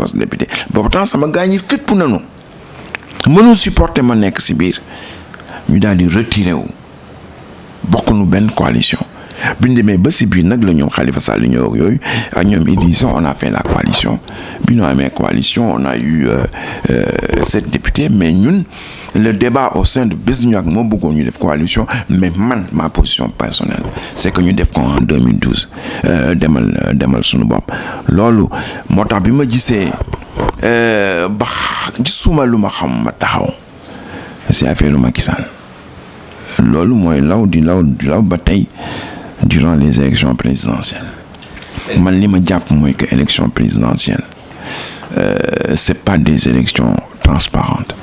poste de député pourtant sama gars ñi fépp nañu mënul supporter ma nekk si biir ñu daal di retiré wu bokk nu benn coalition bi ñu demee ba si biir nag la ñoom Khalifa Sall ñëw ak yooyu ak ñoom Idrissa on a fait la coalition bi ñu amee coalition on a eu 7 députés mais ñun le débat au sein de Bës Ñu Ñàkk moo bëggoon ñu def coalition mais man ma position personnelle c'est que ñu def ko en 2012 demal suñu bopp loolu moo tax bi ma gisee ba gisuma lu ma xam ma taxaw c'est affaire Macky Sall loolu mooy law ba tey durant les élections présidentielles man li ma jàpp mooy que élection présidentielle c'est pas des élections transparentes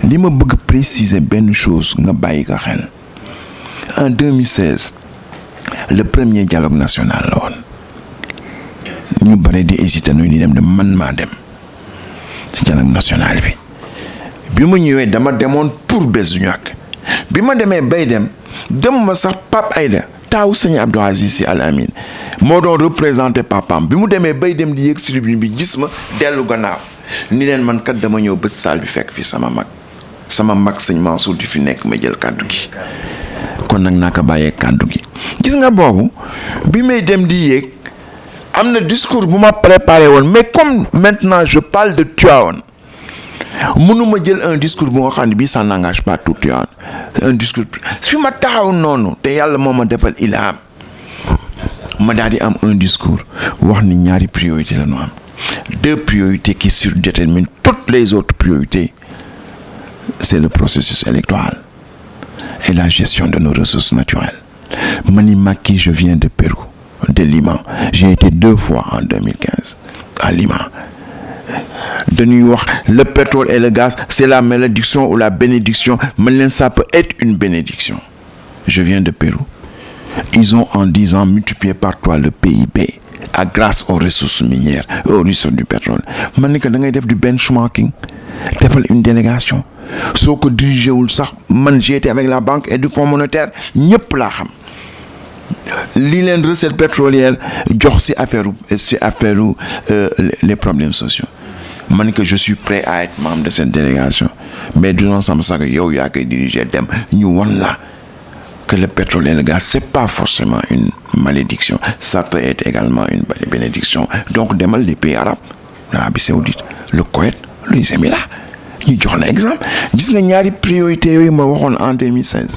li ma bëgg préciser benn chose nga bàyyi ko xel en 2016 le premier dialogue national la woon ñu bare di hésiter nu di dem de man maa dem ci dialogue national bi ma ñëwee dama demoon pour Bës Ñu Ñàkk bi ma demee bay dem ma sax Pape Aïda taaw sëñ Abdou Aziz Sy Al Amine moo doon représenté papam bi mu demee bay dem di yéeg ci tribune bi gis ma dellu gannaaw ni leen man kat dama ñëw bët saal bi fekk fi sama mag sëñ Mansour di fi nekk ma jël kàddu gi kon nag naa ko bàyyee kàddu gi gis nga boobu bi may dem di yéeg am na discours bu ma préparé woon mais comme maintenant je parle de Tivaouane mënuma jël un discours bu nga xam ne bii ça n'engage pas tout Tivaouane c'est un discours fi ma taxaw noonu te yàlla moo ma defal ilham ma daal di am un discours wax ni ñaari priorité la ñu am 2 priorités qui surdéterminent toutes les autres priorités c'est le processus électoral et la gestion de nos ressources naturelles. Mani Macky, je viens de Pérou, de Lima. J'ai été 2 fois en 2015 à Lima. De New York, le pétrole et le gaz, c'est la malédiction ou la bénédiction. Maintenant, ça peut être une bénédiction. Je viens de Pérou. Ils ont en 10 ans multiplié par 3 le PIB grâce aux ressources minières, aux ressources du pétrole. Maintenant, quand on du benchmarking, defal une délégation. Soo ko dirigé wul sax man j'ai été avec la banque et du fonds monétaire ñëpp laa xam li leen recette pétrolière jox ci affaire les problèmes sociaux man que je suis prêt à être membre de cette délégation mais du non sama sax yow yaa koy diriger dem ñu won la que le pétrole et le gaz c'est pas forcément une malédiction, ça peut être également une bénédiction. Donc demal les pays arabes, l'Arabie Saoudite, le Koweït, les Émirats. ñu jox la exemple gis nga ñaari priorités yooyu ma waxoon en 2016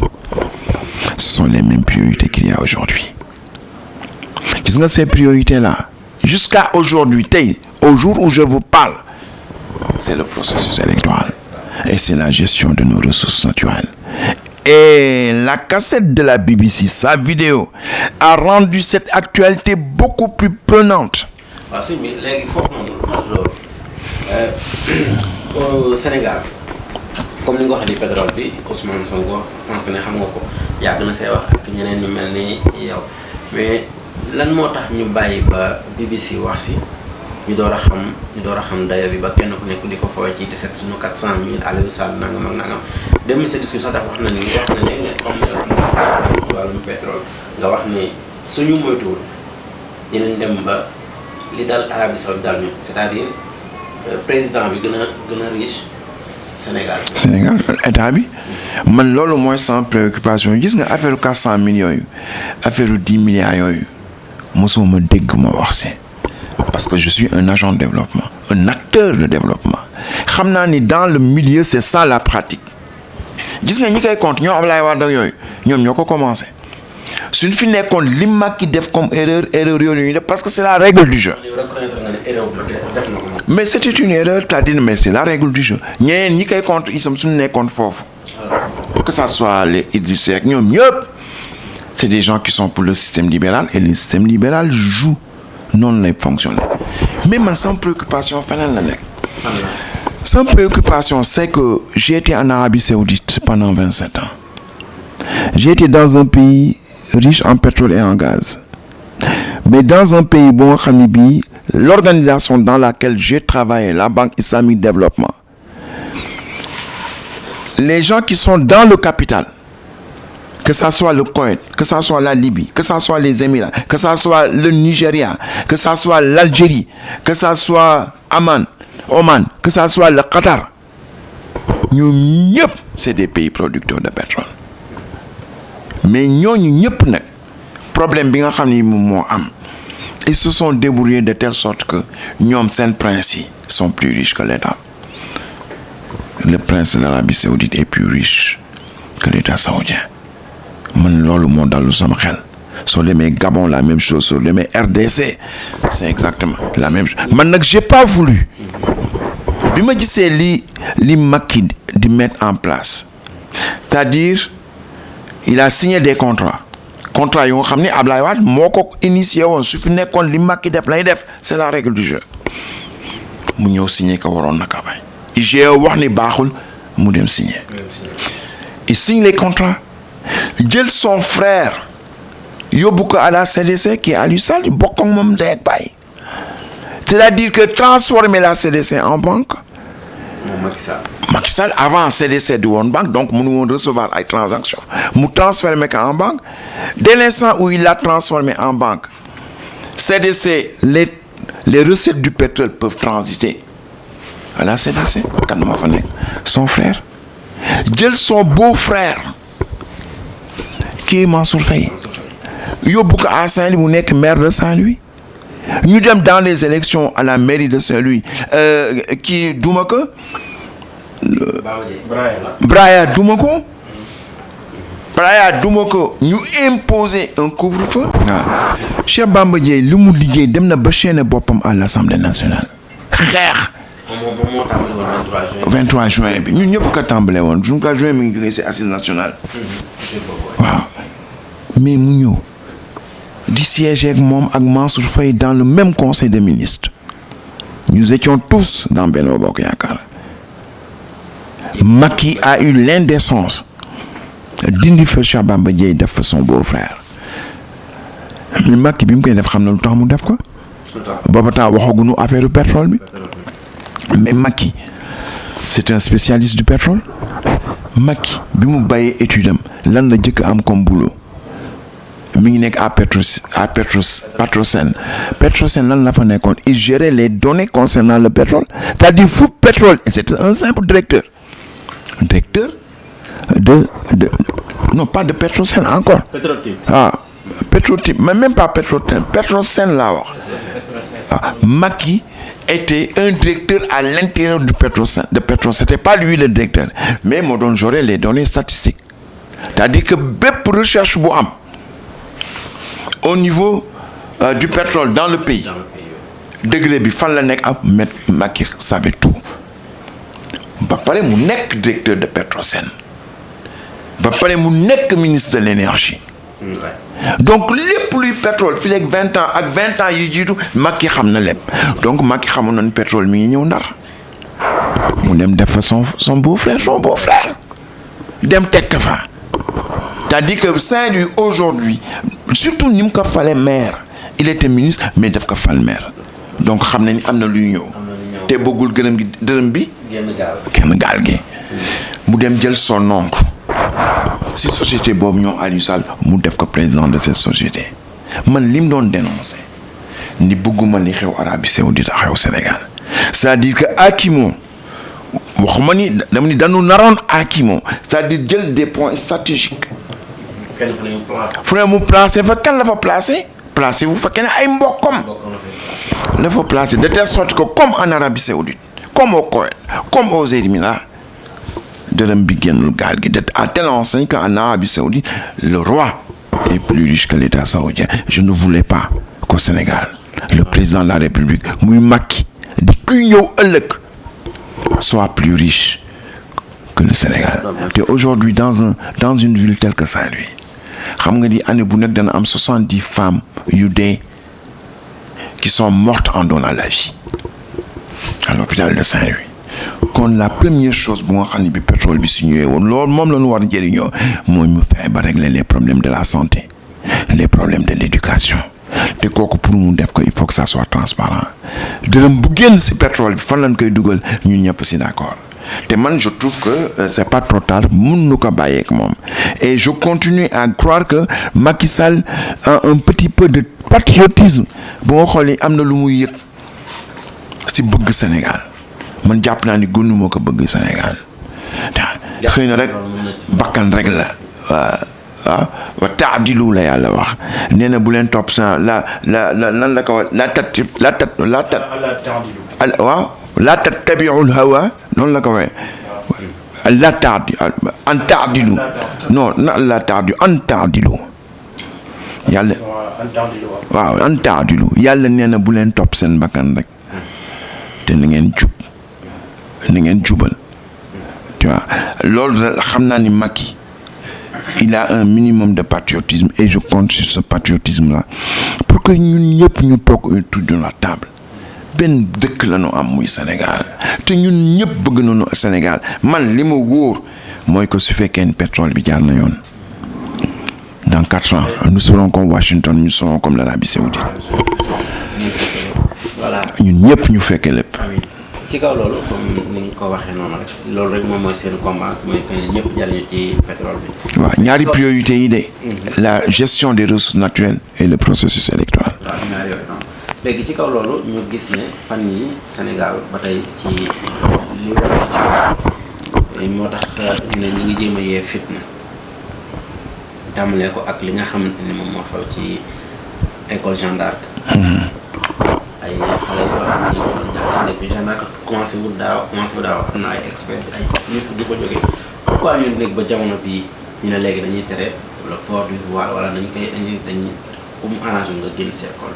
ce sont les mêmes priorités qu'il y a aujourd'hui gis nga ces priorités là jusqu'à aujourd'hui tey au jour où je vous parle c'est le processus électoral et c'est la gestion de nos ressources naturelles. Et la cassette de la BBC, sa vidéo, a rendu cette actualité beaucoup plus prenante. Ah, si, mais il faut au Sénégal, comme nous avons dit pétrole, Ousmane Sonko, je pense que nous avons dit que nous avons dit mais lan moo tax ñu bàyyi ba BBC wax si ñu door a xam dayo bi ba kenn ku nekk di ko fooy ci te set suñu 400 000 Aliou Sall nangam ak nangam dem sa discussion sax wax na ne comme wàllum pétrole nga wax ni suñu moytuwul dinañ dem ba li dal Arabie Saoudite dal ñu c'est-à-dire président bi gën a riche Sénégal état bi man loolu mooy sans préoccupation gis nga affaire 400 millions yooyu affaire 10 milliards yooyu mosuma dégg ma wax si parce que je suis un agent de développement un acteur de développement xam naa ni dans le milieu c'est ça la pratique gis nga ñi koy compte ñoo Ablaye Wade ak yooyu ñoom ñoo ko commencé suñ fi nekkoon li Macky def comme erreur yooyu ñu def parce que c'est la règle du jeu. Mais c'était une erreur t'as dit mais c'est la règle du jeu ñeneen ñi koy compte ils sont suñu nekkoon foofu que ça soit les Idrissa ak ñoom ñëpp c'est des gens qui sont pour le système libéral et le système libéral joue non lay fonctionner mais man sans préoccupation feneen la nekk sans préoccupation c'est que j'ai été en Arabie Saoudite pendant 27 ans j'ai été dans un pays riche en pétrole et en gaz mais dans un pays bon xam ne bii l'organisation dans laquelle j'ai travaillé la Banque Islamique de Développement les gens qui sont dans le capital que ça soit le Koweït, que ça soit la Libye, que ça soit les Émirats, que ça soit le Nigeria, que ça soit l'Algérie, que ça soit Oman, que ça soit le Qatar, ñoom ñëpp c'est des pays producteurs de pétrole. Mais ñooñu ñëpp nag problème bi nga xam ni moom moo am, ils se sont débrouillés de telle sorte que ñoom seen princes yi sont plus riches que l'État. Le prince de l'Arabie Saoudite est plus riche que l'État saoudien. Man loolu moo dalu sama xel. Soo demee Gabon la même chose, soo demee RDC c'est exactement la même chose. Man nag j'ai pas voulu bi ma gisee li Macky di mettre en place, c'est-à-dire il a signé des contrats yoo nga xam ne Ablaye Wade moo ko initié woon, su fi nekkoon li Macky def lay def, c'est la règle du jeu. Mu ñëw signé ko waroon na ka bay. IGE wax ni baaxul mu dem signé. Il signe les contrats, jël son frère yóbbu ko à la CDC qui est Aliou Sall bokk ak moom ndey ak baay. C'est-à-dire que transformer la CDC en banque. Macky Sall avant CDC du woon banque, donc mënu woon recevoir ay transactions mu transformer ko en banque. Dès l'instant où il l'a transformé en banque, CDC les recettes du pétrole peuvent transiter à la CDC. Kan moo fa nekk son frère jël son beau-frère qui est Mansour Faye yóbbu ko à Saint-Louis mu nekk maire de Saint-Louis. Ñu dem dans les élections à la mairie de Saint-Louis kii duma ko Braya duma ko ñu imposer un couvre-feu. waaw Cheikh Bamba Dièye li mu liggéey dem na ba chaîner boppam à l'Assemblée nationale xeex. 23 juin bi ñun ñëpp ko tàmbale woon 23 juin mi ngi jógee ci assise nationale. waaw mais mu ñëw di siéger ak moom ak Mansour Faye dans le même conseil des ministres. Nous étions tous dans Benno Bokk Yaakaar. Macky a eu l'indécence dindi fa Cheikh Bamba Dièye def fa son beau-frère. mais Macky bi mu koy def xam na lu tax mu def ko. booba temps waxaguñu affaire pétrole bi. mais Macky c'est un spécialiste du pétrole. Macky bi mu bàyyee étude am lan la jëkk am comme boulot mi ngi nekk à Petrosen lan la fa nekkoon, il gérait les données concernant le pétrole, c'est-à-dire fu pétrole, c'était un simple directeur de non pas de Petrosen encore. Petrotype mais même pas Petrosen laa wax. Macky était un directeur à l'intérieur du Petrosen c'était pas lui le directeur mais moo doon gérer les données statistiques, c'est-à-dire que bépp recherche bu am au niveau du pétrole dans le pays degré bi fan la nekk ab Macky savait tout. ba pare mu nekk directeur de Petrosen ba pare mu nekk ministre de l'énergie. Donc lépp luy pétrole fii léegi 20 ans ak 20 ans yi jiitu Macky xam na lépp. Donc Macky xamoon na pétrole mi ngi ñëw Ndar mu dem def fa son beau-frère dem tekk fa. C'est-à-dire que Saint-Louis aujourd'hui surtout ni mu ko fale maire il était ministre mais daf ko fal maire donc xam nañ am na luy ñëw te bëggul gërëm gi dërëm bi kenn gaal gi mu dem jël son oncle si société boobu ñoo Aliou Sall mu def ko président de cette société. Man li mu doon dénoncer ni bëgguma li xew Arabie Saoudite a xew Sénégal, c'est-à-dire que Akimo waxuma ni dama ni dañu naroon Akimo, c'est-à-dire jël des points stratégiques fu ne mu placé fa kan la fa placé wu fa kenn ay mbokkam la fa placé de telle sorte que comme en Arabie Saoudite comme au Koweït comme aux Émirats dërëm bi génnul gaal gi à telle enseigne qu'en Arabie Saoudite le roi est plus riche que l'État saoudien. Je ne voulais pas qu'au Sénégal le président de la République muy Macky di kuy ñëw ëllëg soit plus riche que le Sénégal. Et aujourd'hui dans une ville telle que Saint-Louis xam nga ni année bu nekk dana am 70 femmes yu dee qui sont mortes en donnant la vie à l'hôpital de Saint-Louis. Kon la première chose bu nga xam ne bi pétrole bi su ñëwee woon loolu moom la ñu war a jëriñoo mooy mu fexe ba régler les problèmes de la santé, les problèmes de l'éducation. te kooku pour mu def ko il faut que ça soit transparent. dërëm bu génn ci pétrole bi fan lañ koy dugal ñun ñëpp ci d'accord te man je trouve que c'est pas trop tard mun nu ko bàyyeek moom et je continue à croire que Macky Sall a un petit peu de patriotisme bu nga xoolee am na lu muy yëg si bëgg Sénégal man jàpp naa ni gënuma ko bëgg Sénégal xëy na rek bakkan rek la waaw wa taadilu la yàlla wax nee na bu leen topp sa nan la ko wax waaw la tattabiul hawa noonu la ko waxee la taadi an taadilu non na la taadi an taadilu yàlla waaw an taadilu yàlla nee na bu leen topp seen bakkan rek te na ngeen jubal tu vois loolu xam naa ni Macky il a un minimum de patriotisme et je compte sur ce patriotisme là pour que ñun ñëpp ñu toog autour de la table benn dëkk la ñu am muy Sénégal te ñun ñëpp bëgg nañu Sénégal man li ma wóor mooy que su fekkee ni pétrole bi jaar na yoon dans 4 ans nous serons comme Washington nous serons comme l'Arabie Saoudite voilà ñun ñëpp ñu fekkee lépp. ci kaw loolu comme ni nga ko waxee noonu rek loolu rek moom mooy seen combat mooy que ne ñëpp jariñu ci pétrole bi. waaw ñaari priorité yi de. la gestion des ressources naturelles et le processus électoral. waaw ñaari yooyu noonu léegi ci kaw loolu ñu gis ne fan yi Sénégal ba tey ci li war ci moo tax ne ñu ngi jéem a yee fitna tàmbalee ko ak li nga xamante ni moom moo xew ci école Jeanne d'Arc. ay xale yoo xam ne ñu doon jàppale depuis Jeanne d'Arc commencé wu daaw am na ay experts ay ñu fa jógee pourquoi ñu nekk ba jamono bii ñu ne léegi dañuy tere le port du voile wala dañ comme arrangé nga génn si école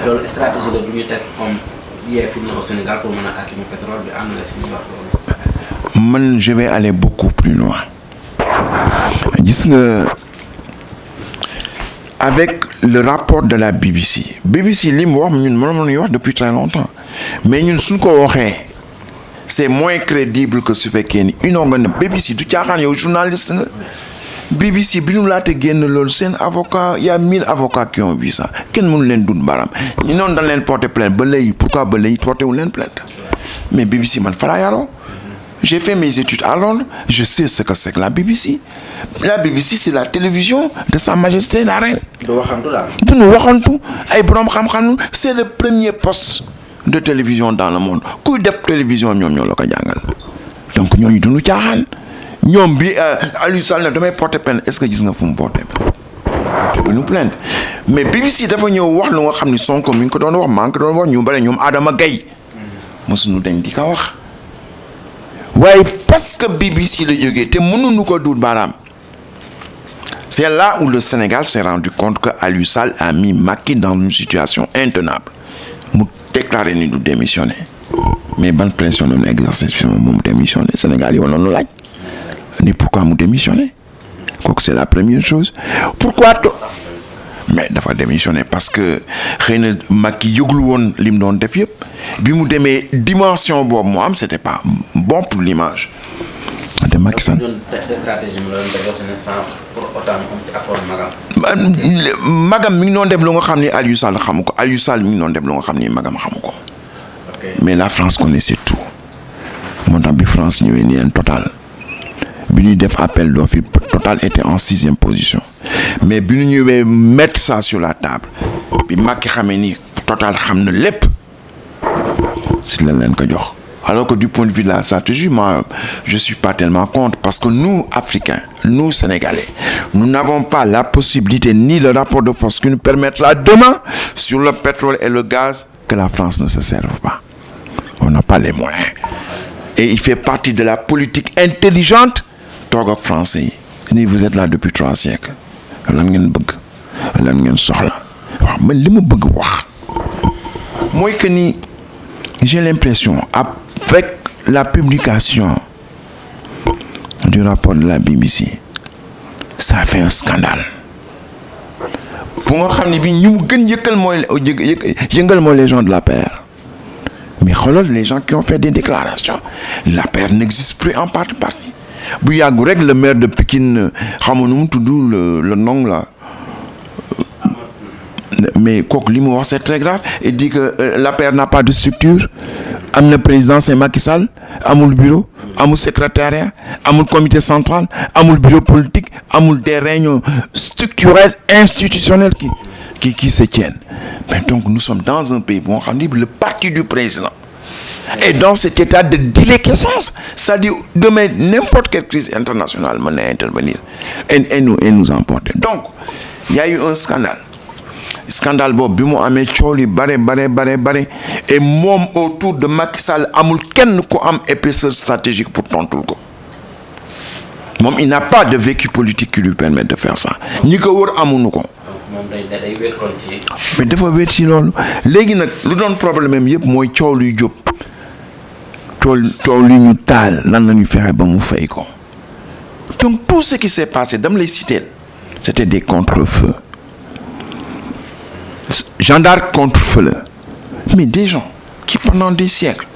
loolu stratégie la du ñu teg comme yee fitna au Sénégal pour mën a akimu pétrole bi ànd la si ñuy wax loolu. man je vais aller beaucoup plus loin gis nga. Avec le rapport de la BBC li mu wax ñun mënoon nañu wax depuis très longtemps mais ñun suñ ko waxee c'est moins crédible que su fekkee ni une organe BBC du caaxaan yow journaliste nga BBC bi ñu laate génn loolu seen avocat y a 1000 avocats qui ont vu ça kenn mënu leen dund baram ñu noonu dañ leen porter plainte ba léegi pourquoi ba léegi porté wu leen plainte mais BBC man fa laa yaroo j'ai fait mes études à Londres je sais ce que c'est que la BBC c'est la télévision de Sa Majesté la Reine. du waxantu daal. du ñu waxantu ay borom xam-xam c'est le premier poste de télévision dans le monde kuy def télévision ñoom ñoo la ko jàngal donc ñooñu du ñu caaxaan ñoom bi Aliou Sall ne damay porter plainte est-ce que gis nga fu mu porter plainte mais BBC dafa ñëw wax lu nga xam ni Sonko mi ngi ko doon wax maa ngi ko doon wax ñu bare ñoom Adama Gaye mosuñu dañ di ko wax. waaye parce que BBC la jógee te mënuñu ko duut baaraam c'est là où le Sénégal s'est rendu compte que Aliou Sall a mis Macky dans une situation intenable mu déclaré ni du démissionner mais ban pression doon exercer mu démissionner Sénégal yi wala nu laaj ni pourquoi mu démissionner kooku c'est la première chose pourquoi mais dafa démissionner parce que xëy na Macky yëgul woon li mu doon def yëpp bi mu demee dimension boobu moo am c'était pas bon pour l'image de Macky Sall. stratégie mu la pour autant am ci accord magam mi ngi doon def lu nga xam ni Aliou Sall xamu ko Aliou Sall mi ngi doon def lu nga xam ni magam xamu ko. mais la France connaissait tout moo tax bi France ñëwee ni leen Total bi ñuy def appel d'offres yi Total était en 6e position mais bi ñu ñëwee mettre ça sur la table bi Macky xamee ni Total xam na lépp si la leen ko jox alors que du point de vue de la stratégie moi je suis pas tellement contre parce que nous Africains nous Sénégalais nous n'avons pas la possibilité ni le rapport de force qui nous permettra demain sur le pétrole et le gaz que la France ne se serve pas on n'a pas les moyens et il fait partie de la politique intelligente toog ak français yi ni vous êtes là depuis 3 siècles lan ngeen bëgg lan ngeen soxla waaw man li ma bëgg wax mooy que ni j'ai l'impression avec la publication du rapport de la BBC ça fait un scandale bu nga xam ne bi ñu mu gën yëngal mooy les gens de l'APR mais xoolal les gens qui ont fait des déclarations l'APR n'existe plus en partie bu yàggu rek le maire de Pikine xamu nu mu tudd le nom là mais kooku li mu wax c'est très grave et dit que l'APR n'a pas de structure am na président c'est Macky Sall amul bureau amul secrétariat amul comité central amul bureau politique amul des réunions structurelles institutionnelles qui se tiennent. Mais donc nous sommes dans un pays bon xam ni le parti du président est dans cet état de déliquescence, c'est-à-dire demain n'importe quelle crise internationale mën na intervenir et nous emporter. Donc il y a eu un scandale boobu bi mu amee coow li bare et moom autour de Macky Sall amul kenn ku am épaisseur stratégique pour tontul ko moom il n'a pas de vécu politique qui lui permet de faire ça ñi ko wër amuñu ko. moom day wéet kon ci. mais dafa wéet ci loolu léegi nag lu doon problème yëpp mooy coow luy jóg coow li ñu taal lan la ñu fexe ba mu fay ko donc tout ce qui s'est passé dama lay citer c'était des contre-feux. Jeanne d'Arc contre-feu la mais des gens qui pendant des siècles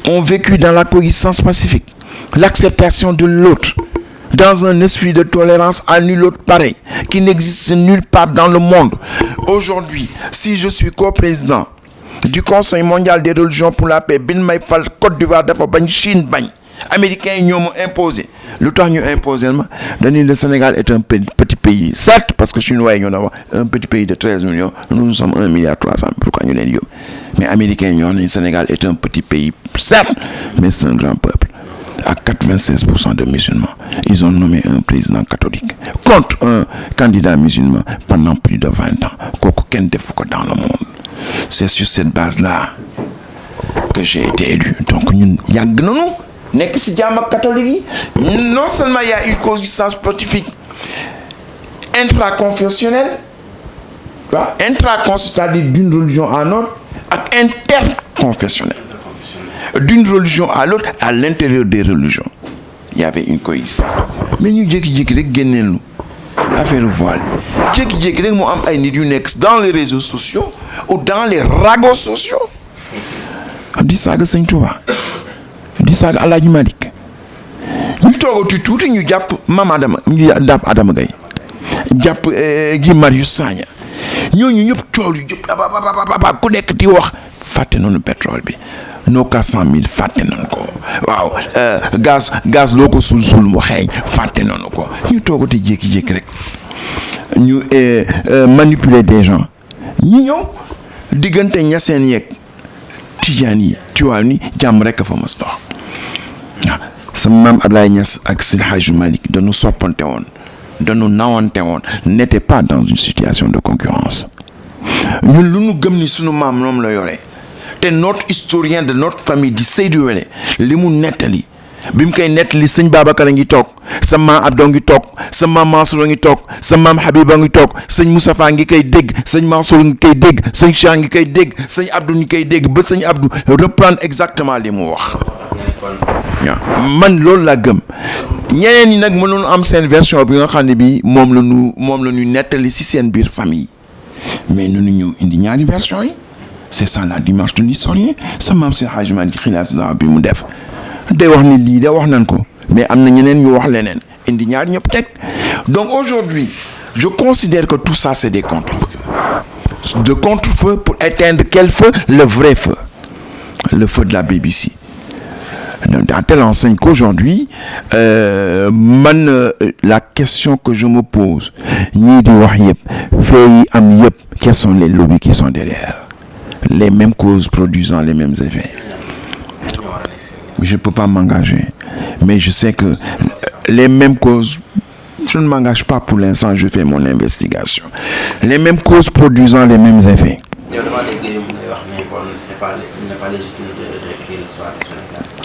ont vécu dans la coexistence pacifique, l'acceptation de l'autre, dans un esprit de tolérance à nul autre pareil, qui n'existe nulle part dans le monde. Aujourd'hui, si je suis co-président du Conseil mondial des religions pour la paix, bin may fal Côte d'Ivoire dafa bañ, Chine bañ, Américains yi ñoo ma imposé. Lu tax ñu imposé ma dañuy le Sénégal est un petit pays, certes parce que Chinois yi ñoo wax un petit pays de 13 millions, nous sommes 1,3 milliard, pourquoi ñu leen yóbbu. Mais Américains yi ñoo wax ne Sénégal est un petit pays, certes, mais c'est un grand peuple. À 96% de musulmans, ils ont nommé un président catholique contre un candidat musulman pendant plus de 20 ans. Kooku kenn defu ko dans le monde. C'est sur cette base-là que j'ai été élu. Donc ñun yàgg nañu nekk ci jàmm ak catholique yi. Non seulement il y a une coexistence pontifique intraconfessionnelle, c'est-à-dire d'une religion à l'autre, ak interconfessionnelle. D'une religion à l'autre, à l'intérieur des religions, il y avait une coexistence. Mais ñu jékki-jékki rek génneel nu affaire voile jékki-jékki rek mu am ay nit yu nekk dans les réseaux sociaux ou dans les ragots sociaux di saaga Sëñ Tuubaa di saaga Alaaji Malik ñu toogati tuuti ñu jàpp Mame Adama ñu jàpp Adama Gaye jàpp Guy Marius Sagna ñooñu ñëpp tool yu jëpp ku nekk di wax fàtte noonu pétrole bi noo ka 100 000 fàtte nañu ko waaw gaz loo ko suul mu xeeñ fàtte nañu ko ñu toogati jékki-jékki rek ñu manipuler des gens ñi ñëw diggante ñaseen yeeg tijaan yi Tiwaawan yi jàmm rek a fa mos dox waaw sama maam Ablaye Niass ak Seydi Hadji Malick dañu soppante woon dañu nawante woon n'était pas dans une situation de concurrence ñun lu ñu gëm ni sunu maam moom la yore te notre historien de notre famille di Seydou Wele li mu nettali bi mu koy nettali sëñ Babacar a ngi toog sa maam Abdou ngi toog sa maam Mansour a ngi toog sa maam Habiba ngi toog sëñ Moustapha ngi koy dégg sëñ Mansour ngi koy dégg sëñ Cheikh ngi koy dégg sëñ Abdou ngi koy dégg ba sëñ Abdou reprendre exactement li mu wax waaw man loolu laa gëm ñeneen ñi nag mënoon am seen version bi nga xam ne bi moom la ñu nettali ci seen biir famille mais nu ñu indi ñaari version yi. C'est ça la démarche de l'historien sa maam Seydi Hadji Malick xilaas bi mu def day wax ni lii de wax nañ ko mais am na ñeneen ñu wax leneen indi ñaar ñëpp teg donc aujourd'hui je considère que tout ça c'est des contre-feux de contre-feu pour éteindre quel feu? Le vrai feu, le feu de la BBC. À telle enseigne qu'aujourd'hui la question que je me pose ñii di wax yëpp fee yi am yëpp quels sont les lobbies qui sont derrière? Les mêmes causes produisant les mêmes effets. Je ne peux pas m'engager, mais je sais que les mêmes causes, je ne m'engage pas pour l'instant, je fais mon investigation. Les mêmes causes produisant les mêmes effets.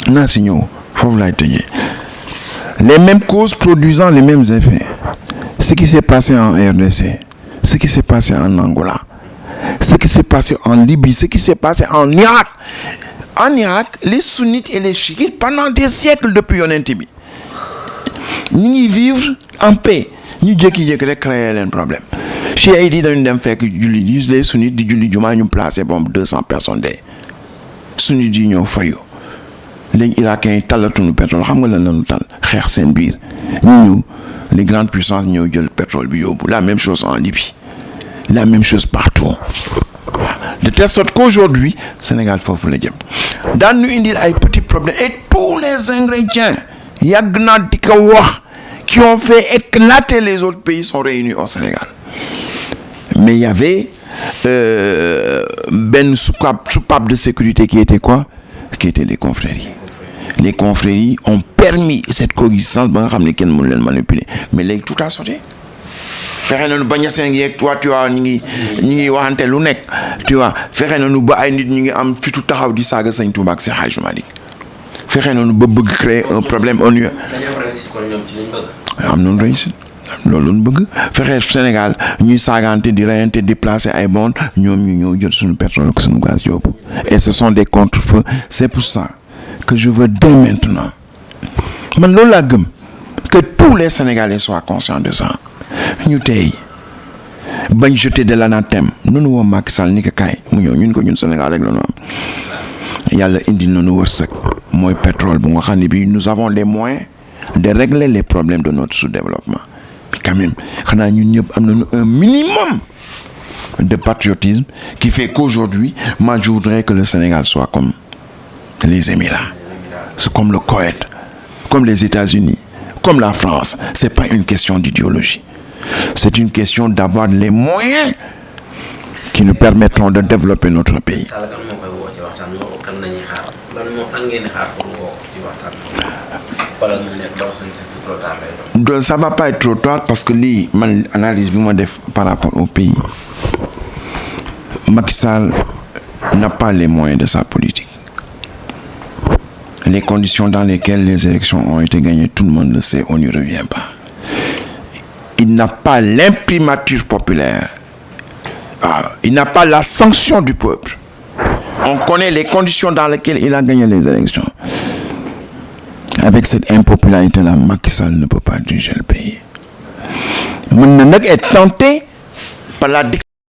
Non, signor, faut vous l'aider. Les mêmes causes produisant les mêmes effets. Ce qui s'est passé en RDC, ce qui s'est passé en Angola, ce qui s'est passé en Libye, ce qui s'est passé en Irak. En Irak, les sunnites et les chiites, pendant des siècles depuis Yonent bi ñi vivre en paix. ñu jékki-jékki rek créer leen problème. Chiites yi dañu dem fekk julli les sunnites di julli jumaa ñu placé bombe 200 personnes de sunnites yi ñoo fayu. léegi Irakiens yi talatuñu pétrole xam nga lan lañu tal xeex seen biir ñu les grandes puissances ñëw jël pétrole bi yóbbu. La même chose en Libye. La même chose partout. de telle sorte qu'aujourd'hui Sénégal foofu la jëm daan ñu indil ay petits problèmes et tous les ingrédients yàgg naa di ko wax qui ont fait éclater les autres pays sont réunis au Sénégal mais il y avait benn soupape de sécurité qui était quoi? Qui était les confréries. Les confréries ont permis cette coexistence ba nga xam ne kenn mënu leen manipuler mais léegi tout a sauté fexe nañu ba ñaseen yeeg toi tu vois ñi ngi waxante lu nekk tu vois fexe nañu ba ay nit ñi ngi am fitu taxaw di saaga Sëñ Tuubaa ak Seydi Hadji Malick fexe nañu ba bëgg créer un problème au lieu. am nañu réussite loolu lañu bëgg fexe Sénégal ñuy saagante di reyante di placer ay bon ñoom ñu ñëw jël suñu pétrole ak suñu gaz yóbbu et ce sont des contre-feux c'est pour ça que je veux dès maintenant man loolu laa gëm que tous les Sénégalais soient conscients de ça ñu tey bañ jeter de l'anathème nunu woo Macky Sall ni ko kaay mu ñëw ñun ko ñun Sénégal rek la ñu am yàlla indi nañu wërsëg mooy pétrole bu nga xam ne bi nous avons les moyens de régler les problèmes de notre sous-développement puis quand même xanaa ñun ñëpp am nañu un minimum de patriotisme qui fait qu'aujourd'hui moi je voudrais que le Sénégal soit comme les Émirats, c'est comme le Koweït, comme les États-Unis, comme la France. C'est pas une question d'idéologie. C'est une question d'avoir les moyens qui nous permettront de développer notre pays. Donc, ça va pas être trop tard parce que lii man analyse bi ma def par rapport au pays. Macky Sall n'a pas les moyens de sa politique. Les conditions dans lesquelles les élections ont été gagnées, tout le monde le sait, on n'y revient pas. Il n'a pas l'imprimature populaire. Il n'a pas la sanction du peuple. On connaît les conditions dans lesquelles il a gagné les élections. Avec cette impopularité-là, Macky Sall ne peut pas diriger le pays. Maintenant, être tenté par la dictature